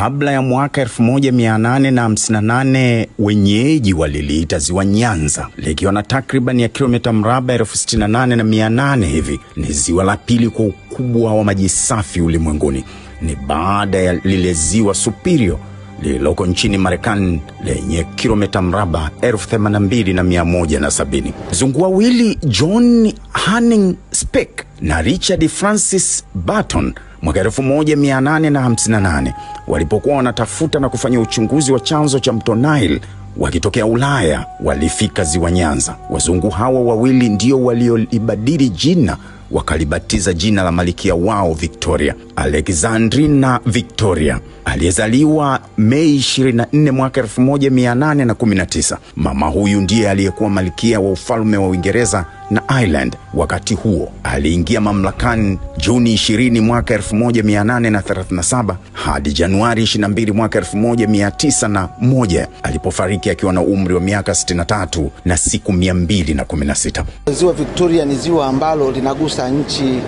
Kabla ya mwaka 1858 wenyeji waliliita ziwa Nyanza, likiwa na takriban ya kilomita mraba 68,800 hivi. Ni ziwa la pili kwa ukubwa wa maji safi ulimwenguni. Ni baada ya lile ziwa Superior lililoko nchini Marekani lenye kilomita mraba 82,170. Wazungu wawili John Hanning Speke na Richard Francis Burton mwaka 1858 walipokuwa wanatafuta na kufanya uchunguzi wa chanzo cha mto Nile wakitokea Ulaya, walifika ziwa Nyanza. Wazungu hawa wawili ndio waliolibadili jina, wakalibatiza jina la malikia wao Victoria, Alexandrina Victoria, aliyezaliwa Mei 24 mwaka 1819. Mama huyu ndiye aliyekuwa malikia wa ufalme wa Uingereza na Ireland. Wakati huo aliingia mamlakani Juni 20 mwaka 1837 hadi Januari 22 mwaka 1901 alipofariki akiwa na umri wa miaka 63 na siku 216. Ziwa Victoria ni ziwa ambalo linagusa nchi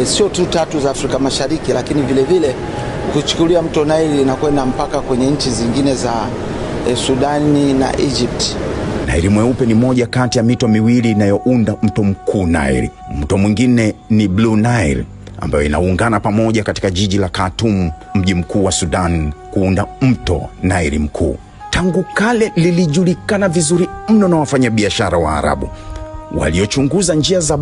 sio tu 3 za Afrika Mashariki, lakini vile vile kuchukulia mto Nile inakwenda mpaka kwenye nchi zingine za Sudani na Egypt. Nile Mweupe ni moja kati ya mito miwili inayounda mto mkuu Nile. Mto mwingine ni Blue Nile ambayo inaungana pamoja katika jiji la Khartoum, mji mkuu wa Sudan, kuunda mto Nile mkuu. Tangu kale lilijulikana vizuri mno na wafanyabiashara wa Arabu waliochunguza njia za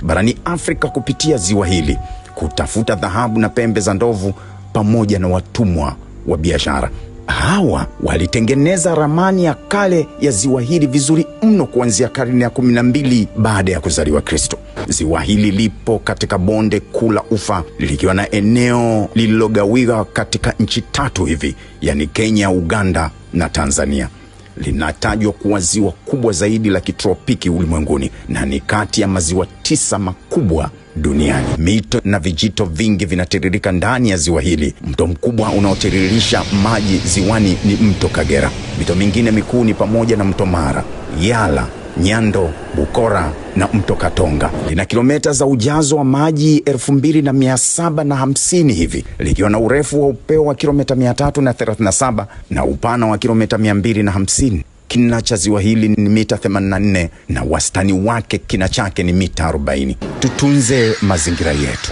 barani Afrika kupitia ziwa hili, kutafuta dhahabu na pembe za ndovu pamoja na watumwa wa biashara. Hawa walitengeneza ramani ya kale ya ziwa hili vizuri mno kuanzia karne ya 12 baada ya kuzaliwa Kristo. Ziwa hili lipo katika bonde kuu la Ufa, likiwa na eneo lililogawiwa katika nchi 3 hivi, yani Kenya, Uganda na Tanzania. Linatajwa kuwa ziwa kubwa zaidi la kitropiki ulimwenguni na ni kati ya maziwa 9 makubwa duniani. Mito na vijito vingi vinatiririka ndani ya ziwa hili. Mto mkubwa unaotiririsha maji ziwani ni mto Kagera. Mito mingine mikuu ni pamoja na mto Mara, Yala, Nyando, Bukora na mto Katonga. Lina kilomita za ujazo wa maji 2750 hivi, likiwa na urefu wa upeo wa kilomita 337 na upana wa kilomita 250. Kina cha ziwa hili ni mita 84 na wastani wake kina chake ni mita 40. Tutunze mazingira yetu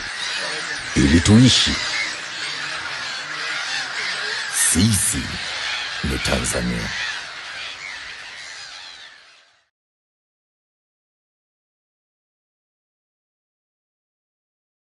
ili tuishi. Sisi ni Tanzania.